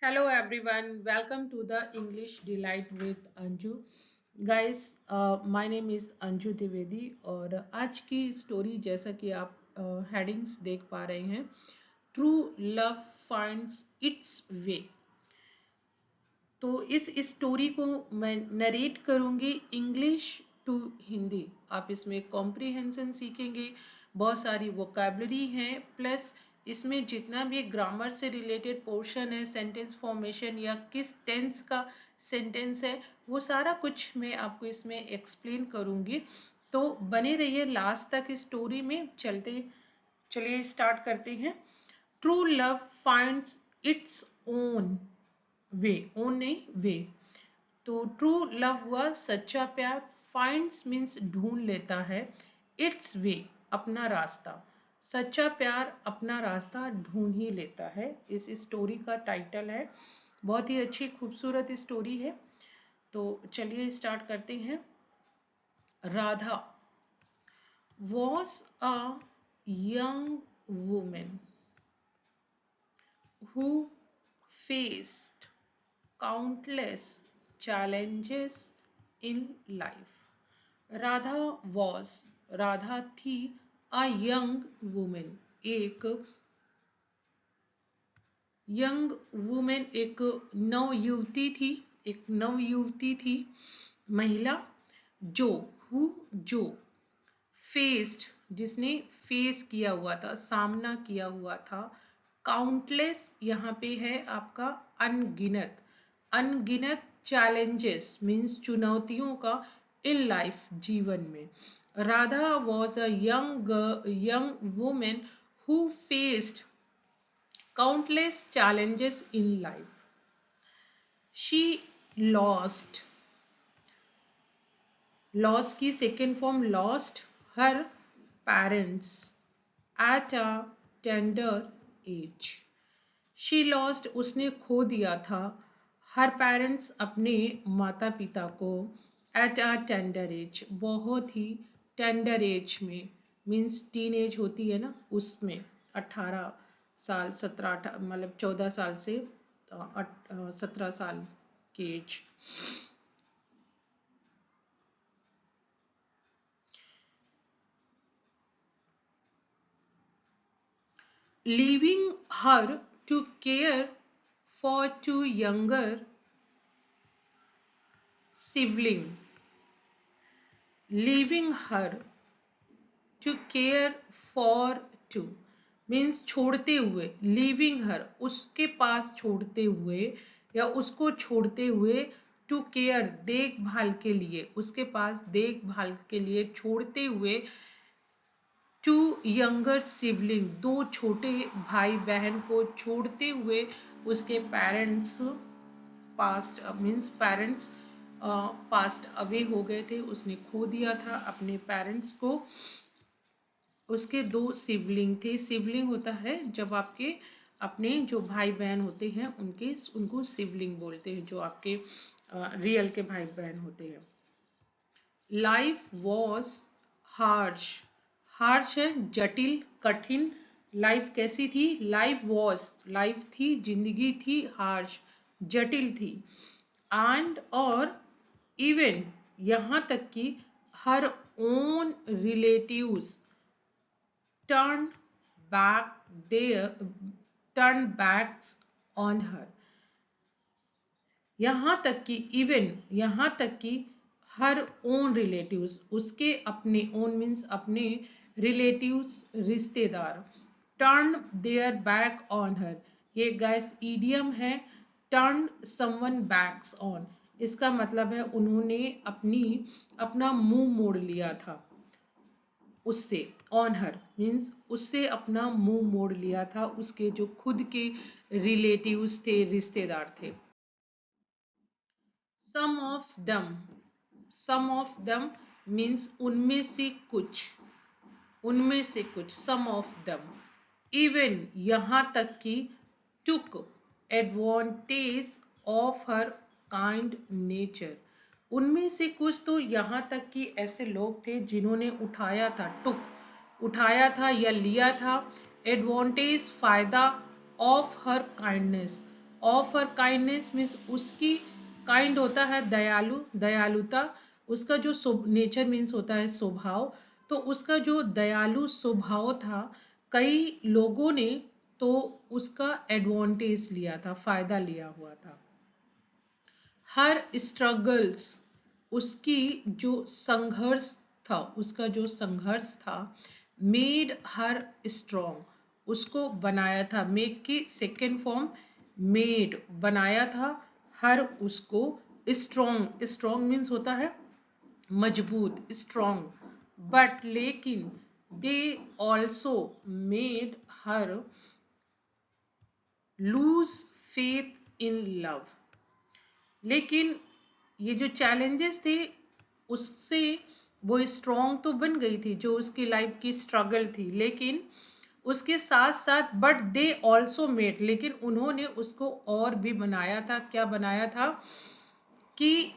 Hello everyone, welcome to the English Delight with Anju. Guys, my name is Anju Dwivedi और आज की story जैसा कि आप हेडिंग्स देख पा रहे हैं, ट्रू लव फाइंड्स इट्स वे। तो इस स्टोरी को मैं नरेट करूंगी इंग्लिश टू हिंदी। आप इसमें कॉम्प्रिहेंशन सीखेंगे, बहुत सारी वोकैबलरी है, प्लस इसमें जितना भी ग्रामर से रिलेटेड पोर्शन है, सेंटेंस फॉर्मेशन या किस टेंस का सेंटेंस है, वो सारा कुछ मैं आपको इसमें एक्सप्लेन करूंगी। तो बने रहिए लास्ट तक स्टोरी में। चलिए स्टार्ट करते हैं। True love finds its own way, own नहीं वे। तो ट्रू लव हुआ सच्चा प्यार, फाइंड्स मीन्स ढूंढ लेता है, इट्स वे अपना रास्ता। सच्चा प्यार अपना रास्ता ढूंढ ही लेता है, इस स्टोरी का टाइटल है। बहुत ही अच्छी खूबसूरत स्टोरी है। तो चलिए स्टार्ट करते हैं। Radha was a young woman who faced countless challenges in life. Radha was, Radha थी, a young woman, एक यंग वुमेन, एक नवयुवती थी, एक नवयुवती थी, महिला, जो हु जो फेस्ड, जिसने फेस किया हुआ था, सामना किया हुआ था, काउंटलेस यहाँ पे है आपका अनगिनत, अनगिनत चैलेंजेस मीन्स चुनौतियों का इन लाइफ जीवन में। Radha was a young women who faced countless challenges in life. She lost, lost की second form lost her parents at a tender age. She lost, उसने खो दिया था, her parents अपने माता पिता को, at a tender age, बहुत ही tender age में, मीन्स टीन एज होती है ना, उसमें 18 साल, 17 मतलब 14 साल से 17 साल की as. Leaving her to care for two younger sibling, leaving her to care for two means छोड़ते हुए, लीविंग हर उसके पास छोड़ते हुए या उसको छोड़ते हुए, टू केयर देखभाल के लिए, उसके पास देखभाल के लिए छोड़ते हुए, टू यंगर सिबलिंग दो छोटे भाई बहन को छोड़ते हुए, उसके parents past means parents passed away हो गए थे, उसने खो दिया था अपने पेरेंट्स को। उसके दो सिबलिंग थे, सिबलिंग होता है जब आपके अपने जो भाई बहन होते हैं उनको सिबलिंग बोलते हैं, जो आपके रियल के भाई बहन होते हैं। लाइफ वॉज हार्श, हार्श है जटिल कठिन। लाइफ कैसी थी? लाइफ वॉज, लाइफ थी, जिंदगी थी, हार्श जटिल थी, एंड और इवन यहां तक कि her own relatives turned back their turned backs on her। यहाँ तक कि इवन, यहाँ तक कि हर ओन रिलेटिव्स, उसके अपने ओन मीन्स अपने रिलेटिव्स रिश्तेदार, turn their back on her, ये गैस ईडियम है, टर्न समवन बैक्स ऑन, इसका मतलब है उन्होंने अपना मुंह मोड़ लिया था उससे, ऑन हर मीन्स उससे अपना मुंह मोड़ लिया था, उसके जो खुद के रिलेटिव्स थे, रिश्तेदार थे। सम of them, some of them means उनमें से कुछ, उनमें से कुछ, सम ऑफ दम, इवन यहाँ तक कि टुक advantage of her kind nature, उनमें से कुछ तो यहाँ तक कि ऐसे लोग थे जिन्होंने उठाया था, टुक उठाया था या लिया था, एडवांटेज फायदा, of her kindness of her kindness means उसकी काइंड होता है दयालु, दयालुता, उसका जो नेचर मीन्स होता है स्वभाव, तो उसका जो दयालु स्वभाव था, कई लोगों ने तो उसका एडवांटेज लिया था, फायदा लिया हुआ था। हर स्ट्रगल्स, उसकी जो संघर्ष था, उसका जो संघर्ष था, मेड हर स्ट्रॉन्ग, उसको बनाया था, मेक की सेकेंड फॉर्म मेड, बनाया था, हर उसको स्ट्रॉन्ग, स्ट्रॉन्ग मीन्स होता है मजबूत, स्ट्रॉन्ग, बट लेकिन they also made her lose faith in love. लेकिन ये जो चैलेंजेस थे उससे वो स्ट्रॉन्ग तो बन गई थी, जो उसकी लाइफ की स्ट्रगल थी, लेकिन उसके साथ साथ बट दे ऑल्सो मेड, लेकिन उन्होंने उसको और भी बनाया था। क्या बनाया था कि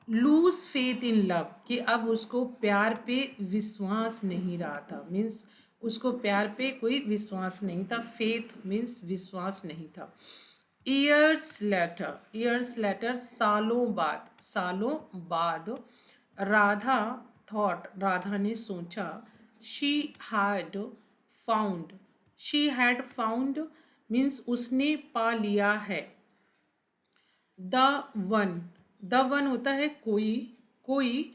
लूज फेथ इन लव, कि अब उसको प्यार पे विश्वास नहीं रहा था, मीन्स उसको प्यार पे कोई विश्वास नहीं था, फेथ मीन्स विश्वास नहीं था। ईयर्स लेटर, ईयर्स लेटर सालों बाद राधा थॉट, राधा ने सोचा, she had found, she had found means उसने पा लिया है, द वन, द वन होता है कोई, कोई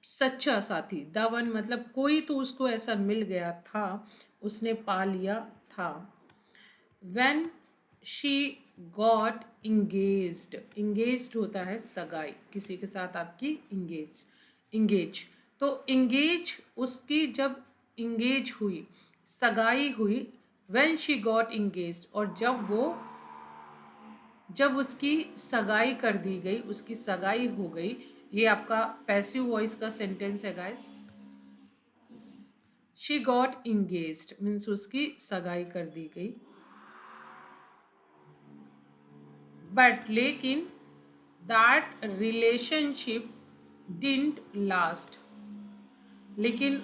सच्चा साथी, द वन मतलब कोई तो उसको ऐसा मिल गया था, उसने पा लिया था। When she got engaged, engaged होता है सगाई, किसी के साथ आपकी engage, तो engage उसकी जब engage हुई, सगाई हुई, when she got engaged, और जब उसकी सगाई कर दी गई, उसकी सगाई हो गई, ये आपका पैसिव वॉइस का सेंटेंस है guys. she got engaged means उसकी सगाई कर दी गई, बट लेकिन दैट रिलेशनशिप डिडंट लास्ट, लेकिन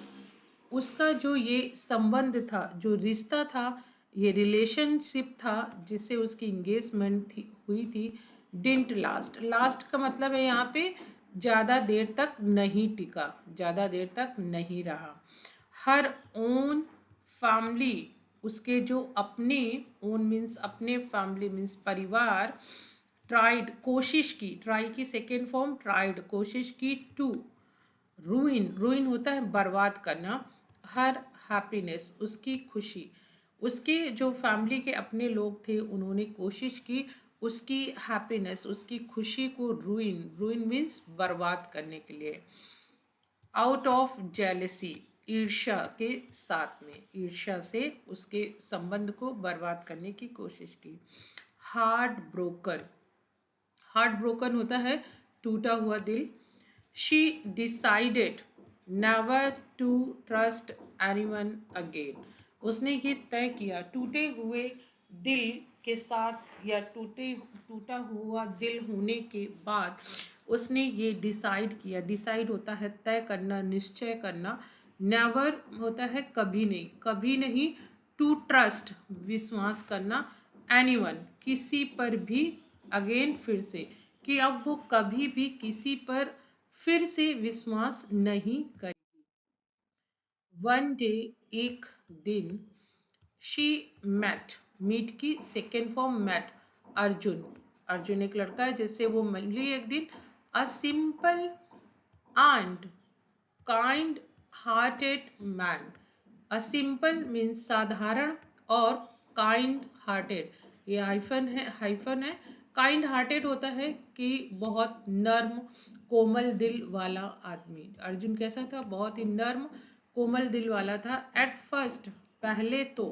उसका जो ये संबंध था, जो रिश्ता था, ये रिलेशनशिप था जिससे उसकी इंगेजमेंट हुई थी, डिडंट लास्ट, लास्ट का मतलब है यहाँ पे ज्यादा देर तक नहीं टिका, ज्यादा देर तक नहीं रहा। हर ओन फैमिली, उसके जो अपने, ओन मीन्स अपने, फैमिली मीन्स परिवार, ट्राइड कोशिश की, ट्राई की सेकेंड फॉर्म ट्राइड, कोशिश की, टू रूइन, रूइन होता है बर्बाद करना, हर हैप्पीनेस उसकी खुशी, उसके जो फैमिली के अपने लोग थे उन्होंने कोशिश की उसकी हैप्पीनेस, उसकी खुशी को रूइन, रूइन मीन्स बर्बाद करने के लिए। आउट ऑफ जेलेसी, ईर्ष्या के साथ में, ईर्ष्या से उसके संबंध को बर्बाद करने की कोशिश की। हार्ट ब्रोकन, हार्ट ब्रोकन होता है टूटा हुआ दिल। She decided never to trust anyone again, उसने ये तय किया टूटे हुए दिल के साथ, या टूटा हुआ दिल होने के बाद उसने ये डिसाइड किया, डिसाइड होता है तय करना, निश्चय करना, नेवर होता है कभी नहीं, कभी नहीं, टू ट्रस्ट विश्वास करना, एनीवन किसी पर भी, अगेन फिर से, कि अब वो कभी भी किसी पर फिर से विश्वास नहीं करेगी। वन डे, एक दिन, शी मेट, मीट की second form met, Arjun, Arjun एक लड़का है जिससे वो मिली एक दिन, a simple and kind hearted man, a simple means साधारण, और काइंड हार्टेड, ये हाइफन है, काइंड हार्टेड होता है कि बहुत नर्म कोमल दिल वाला आदमी, अर्जुन कैसा था, बहुत ही नर्म कोमल दिल वाला था। एट फर्स्ट, पहले तो,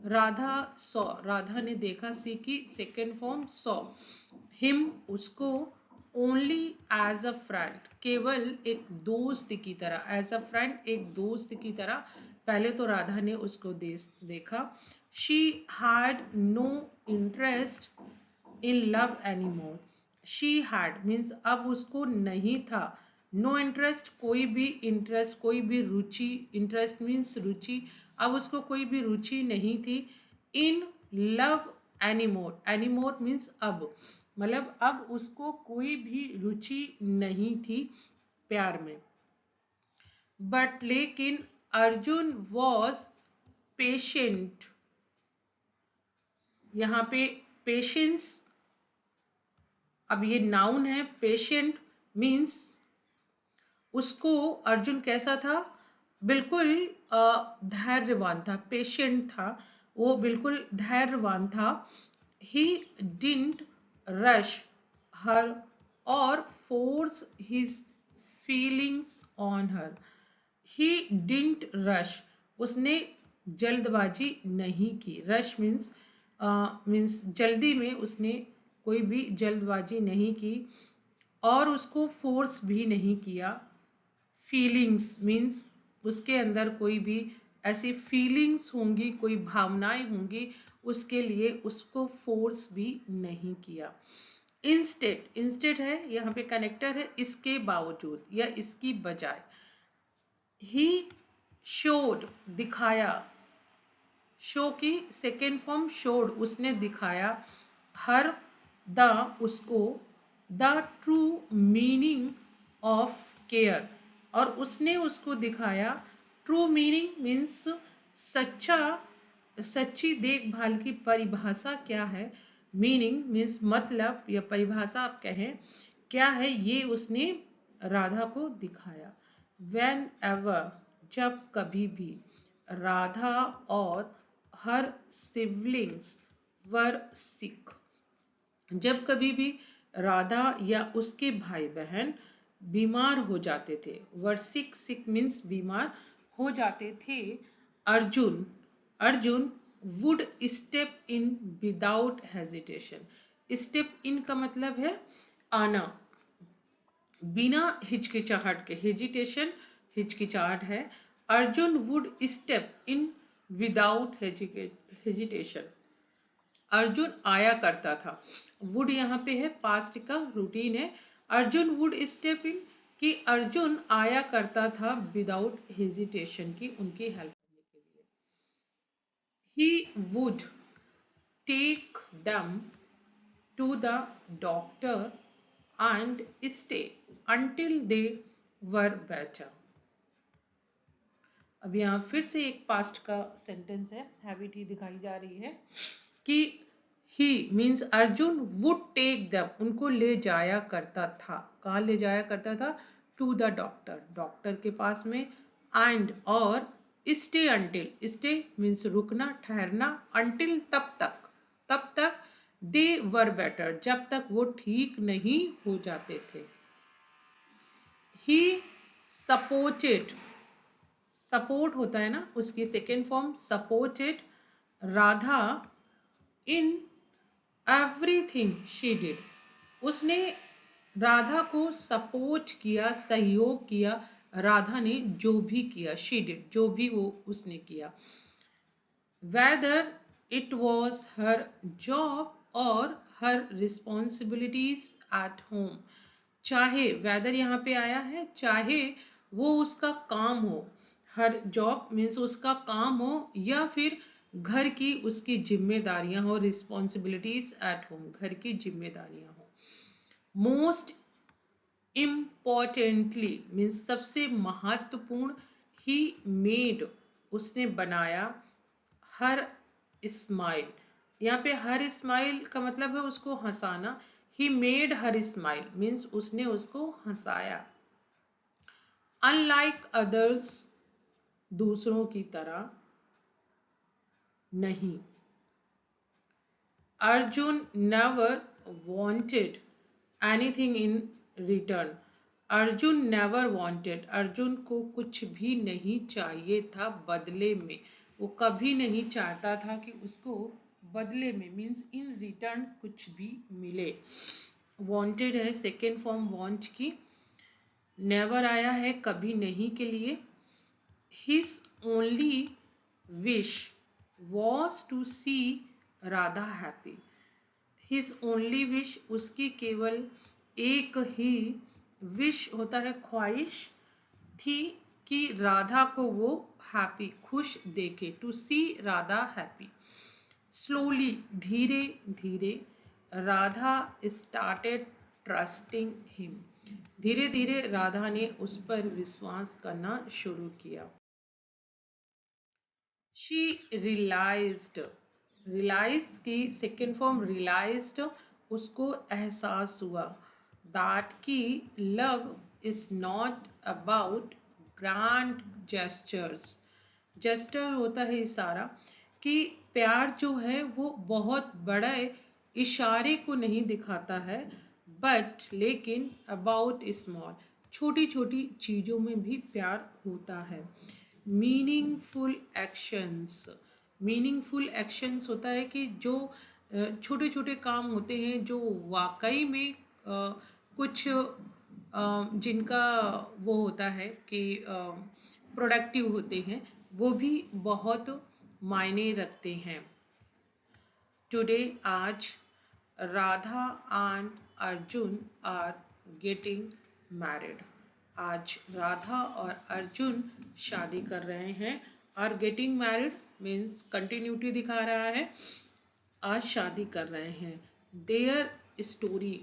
राधा सॉ, राधा ने देखा, सी की सेकेंड फॉर्म सॉ, हिम उसको, ओनली एज अ फ्रेंड, केवल एक दोस्त की तरह, एज अ फ्रेंड एक दोस्त की तरह पहले तो राधा ने उसको देखा। She had no interest in love anymore, she had means अब उसको नहीं था, नो इंटरेस्ट कोई भी इंटरेस्ट, कोई भी रुचि, इंटरेस्ट मीन्स रुचि, अब उसको कोई भी रुचि नहीं थी, इन लव एनीमोर, एनीमोर मीन्स अब, मतलब अब उसको कोई भी रुचि नहीं थी प्यार में। बट लेकिन अर्जुन वॉज पेशेंट, यहाँ पे पेशेंस, अब ये नाउन है, पेशेंट मीन्स उसको, अर्जुन कैसा था, बिल्कुल धैर्यवान था, पेशेंट था, वो बिल्कुल धैर्यवान था। ही डिडंट रश हर और force his feelings on her. He didn't rush, उसने जल्दबाजी नहीं की, रश मीन्स जल्दी में उसने कोई भी जल्दबाजी नहीं की, और उसको फोर्स भी नहीं किया। फीलिंग्स मीन्स उसके अंदर कोई भी ऐसी फीलिंग्स होंगी, कोई भावनाएं होंगी, उसके लिए उसको फोर्स भी नहीं किया। इंस्टेड, इंस्टेड है यहाँ पे कनेक्टर है, इसके बावजूद या इसकी बजाय। ही शोड, दिखाया, शो की सेकेंड फॉर्म शोड, उसने दिखाया, हर द, उसको, the true meaning of care, और उसने उसको दिखाया, ट्रू मीनिंग मीन्स सच्चा, सच्ची देखभाल की परिभाषा क्या है, मीनिंग मीन्स मतलब या परिभाषा आप कहें क्या है, ये उसने राधा को दिखाया। वेन एवर, जब कभी भी, राधा और हर सिबलिंग्स वर सिक, जब कभी भी राधा या उसके भाई बहन बीमार हो जाते थे, वर सिक, सिक मीन्स बीमार हो जाते थे, Arjun, Arjun would step in without hesitation. Step in का मतलब है आना, बिना हिचकिचाहट के, हेजिटेशन हिचकिचाहट है, Arjun would step in without hesitation, Arjun आया करता था, वुड यहाँ पे है पास्ट का रूटीन है, अर्जुन वुड स्टेप इन, कि अर्जुन आया करता था विदाउट हेजिटेशन, की उनकी हेल्प करने के लिए। He would take them to the doctor and stay until they were better. अब यहाँ फिर से एक पास्ट का सेंटेंस है, हैबिट ही दिखाई जा रही है कि ही means Arjun would take them, उनको ले जाया करता था, कहाँ ले जाया करता था, टू द डॉक्टर, डॉक्टर के पास में, एंड और, स्टे अंटिल, स्टे मीन्स रुकना ठहरना, अंटिल तब तक, तब तक, दे वर बेटर, जब तक वो ठीक नहीं हो जाते थे। ही सपोर्टेड, सपोर्ट होता है ना, उसकी second form supported Radha in everything she did, उसने राधा को सपोर्ट किया, सहयोग किया, राधा ने जो भी किया, शी डिड, जो भी वो उसने किया, whether it was her job और हर रिस्पॉन्सिबिलिटीज एट होम, चाहे वेदर यहाँ पे आया है, चाहे वो उसका काम हो, हर जॉब मीन्स उसका काम हो, या फिर घर की उसकी जिम्मेदारियां हो, रिस्पॉन्सिबिलिटीज एट होम, घर की जिम्मेदारियां हो। मोस्ट इम्पॉर्टेंटली मीन्स सबसे महत्वपूर्ण, ही मेड, उसने बनाया, हर स्माइल, यहाँ पे हर स्माइल का मतलब है उसको हंसाना, he made her smile means उसने उसको हंसाया। अनलाइक अदर्स, दूसरों की तरह नहीं। Arjun never wanted anything in return, Arjun never wanted, Arjun को कुछ भी नहीं चाहिए था बदले में, वो कभी नहीं चाहता था कि उसको बदले में मीन्स इन रिटर्न कुछ भी मिले। वांटेड है सेकेंड फॉर्म वांट की, नेवर आया है कभी नहीं के लिए। His only wish was to see Radha happy, His only wish, उसकी केवल एक ही विश होता है ख्वाहिश थी कि राधा को वो हैप्पी खुश देखे, to see Radha happy. Slowly, धीरे धीरे, राधा स्टार्टेड ट्रस्टिंग हिम। धीरे धीरे राधा ने उस पर विश्वास करना शुरू किया। शी रियलाइज्ड, रियलाइज की सेकेंड फॉर्म रियलाइज्ड, उसको एहसास हुआ दैट की love is not about grand gestures. Gesture होता है इशारा, कि प्यार जो है वो बहुत बड़े इशारे को नहीं दिखाता है, बट लेकिन अबाउट स्मॉल, छोटी छोटी चीजों में भी प्यार होता है। मीनिंगफुल एक्शंस, मीनिंगफुल एक्शंस होता है कि जो छोटे छोटे काम होते हैं जो वाकई में कुछ जिनका वो होता है कि प्रोडक्टिव होते हैं, वो भी बहुत मायने रखते हैं। टुडे, आज, Radha and Arjun are getting married. आज राधा और अर्जुन शादी कर रहे हैं। Are getting married means continuity दिखा रहा है, आज शादी कर रहे हैं। Their story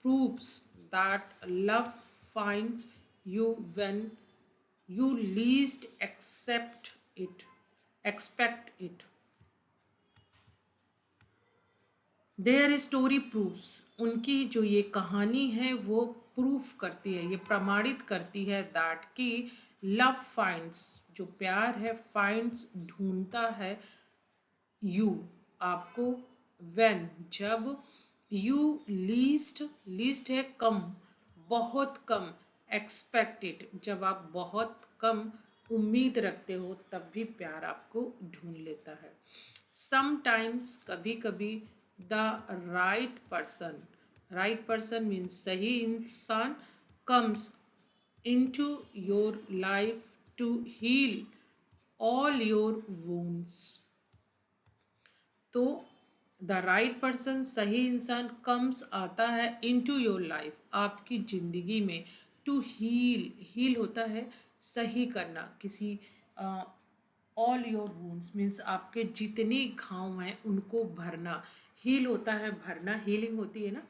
proves that love finds you when you least expect it. Their story proves, उनकी जो ये कहानी है वो प्रूफ करती है, ये प्रमाणित करती है that कि love finds, जो प्यार है, finds ढूंढता है, you, आपको, when, जब, you least है कम, बहुत कम, expected, जब आप बहुत कम उम्मीद रखते हो तब भी प्यार आपको ढूंढ लेता है। समटाइम्स, कभी कभी, द राइट पर्सन मीन्स सही इंसान, comes into your life to heal all your wounds. तो द राइट पर्सन, सही इंसान, कम्स आता है इनटू योर लाइफ, आपकी जिंदगी में, टू हील, हील होता है सही करना, किसी ऑल योर वुंड्स मीन्स आपके जितने घाव हैं उनको भरना। हील होता है भरना, हीलिंग होती है ना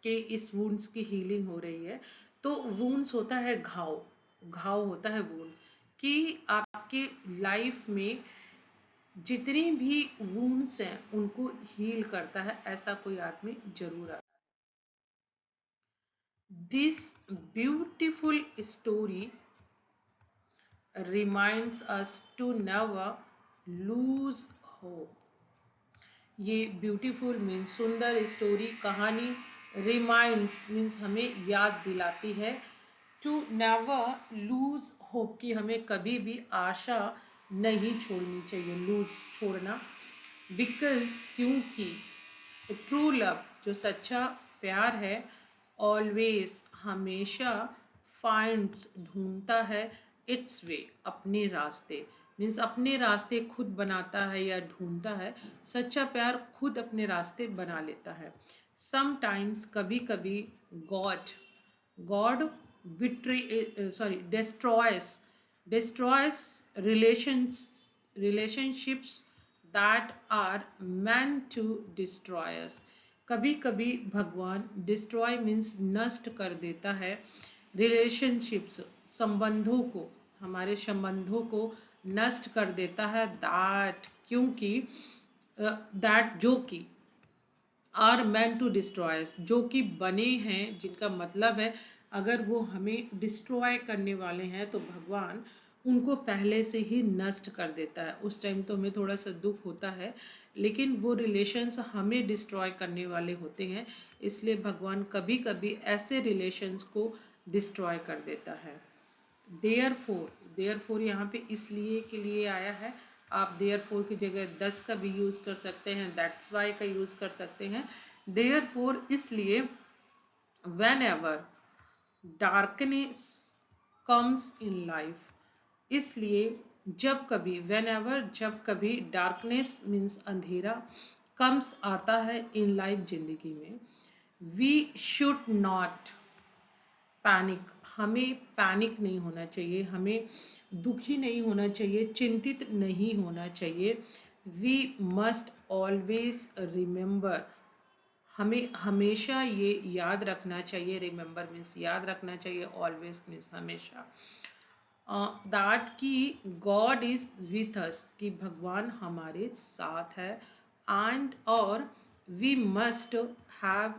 कि इस वुंड्स की हीलिंग हो रही है, तो वुंड्स होता है घाव, घाव होता है वुंड्स, कि आपके लाइफ में जितनी भी वुंड्स हैं उनको हील करता है, ऐसा कोई आदमी जरूर आता है। This beautiful story reminds us to never lose hope. ये ब्यूटीफुल मीन्स सुंदर, स्टोरी कहानी, रिमाइंड्स मीन्स हमें याद दिलाती है, टू नेवर लूज होप कि हमें कभी भी आशा नहीं छोड़नी चाहिए, लूज छोड़ना, बिकॉज क्योंकि ट्रू लव, जो सच्चा प्यार है, ऑलवेज हमेशा, फाइंड्स ढूंढता है, इट्स वे, अपने रास्ते, मीन्स अपने रास्ते खुद बनाता है या ढूंढता है, सच्चा प्यार खुद अपने रास्ते बना लेता है। समटाइम्स, कभी कभी, God God destroys relationships that are meant to destroy us। कभी कभी भगवान डिस्ट्रॉय मीन्स नष्ट कर देता है, रिलेशनशिप्स, संबंधों को, हमारे संबंधों को नष्ट कर देता है, दैट क्योंकि दैट जो कि आर meant टू डिस्ट्रॉय, जो कि बने हैं, जिनका मतलब है अगर वो हमें डिस्ट्रॉय करने वाले हैं तो भगवान उनको पहले से ही नष्ट कर देता है। उस टाइम तो हमें थोड़ा सा दुख होता है, लेकिन वो रिलेशंस हमें डिस्ट्रॉय करने वाले होते हैं, इसलिए भगवान कभी कभी ऐसे रिलेशंस को डिस्ट्रॉय कर देता है। देयरफॉर यहाँ पे इसलिए के लिए आया है, आप देयरफॉर की जगह 10 का भी यूज कर सकते हैं, दैट्स वाई का यूज कर सकते हैं। देयरफॉर इसलिए, when ever darkness comes in life, इसलिए जब कभी, वेन एवर जब कभी, डार्कनेस मीन्स अंधेरा, कम्स आता है इन लाइफ जिंदगी में, वी शुड नॉट पैनिक, हमें पैनिक नहीं होना चाहिए, हमें दुखी नहीं होना चाहिए, चिंतित नहीं होना चाहिए। वी मस्ट ऑलवेज रिमेंबर, हमें हमेशा ये याद रखना चाहिए, रिमेंबर मीन्स याद रखना चाहिए, ऑलवेज मीन्स हमेशा, दैट कि गॉड इज विथ अस, कि भगवान हमारे साथ है, एंड और we must have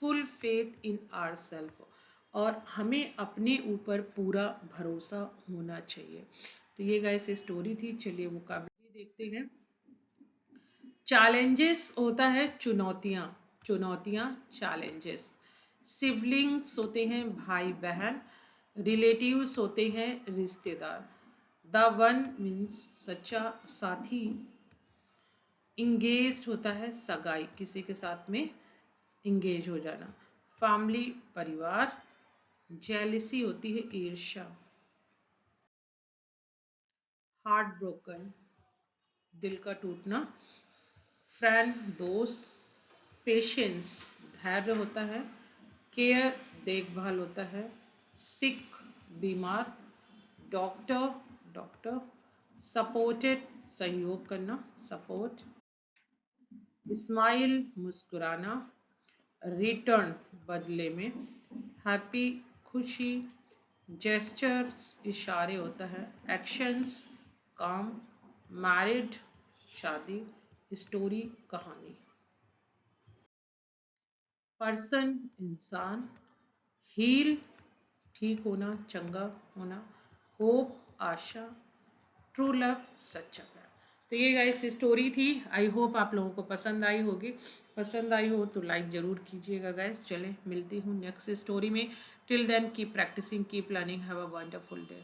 full faith in our self, और हमें अपने ऊपर पूरा भरोसा होना चाहिए। तो ये गाइस स्टोरी थी, चलिए वो काफी देखते हैं। चैलेंजेस होता है चुनौतियां, चुनौतियां चैलेंजेस। सिबलिंग्स होते हैं भाई बहन, रिलेटिव्स होते हैं रिश्तेदार, द वन मीन्स सच्चा साथी, इंगेज होता है सगाई, किसी के साथ में इंगेज हो जाना, फैमिली परिवार, जेलिसी होती है ईर्ष्या, हार्ट ब्रोकन दिल का टूटना, फ्रेंड दोस्त, पेशेंस धैर्य होता है, केयर देखभाल होता है, सिक बीमार, डॉक्टर डॉक्टर, सपोर्टेड सहयोग करना सपोर्ट, स्माइल मुस्कुराना, रिटर्न बदले में, हैप्पी खुशी, जेस्चर इशारे होता है, एक्शंस काम, मैरिड शादी, स्टोरी कहानी, पर्सन इंसान, हील ठीक होना चंगा होना, होप आशा, ट्रू लव सच्चा प्यार। तो ये गाइस स्टोरी थी, आई होप आप लोगों को पसंद आई होगी, पसंद आई हो तो लाइक जरूर कीजिएगा गाइस। चले मिलती हूँ नेक्स्ट स्टोरी में, till then keep practising keep learning, have a wonderful day.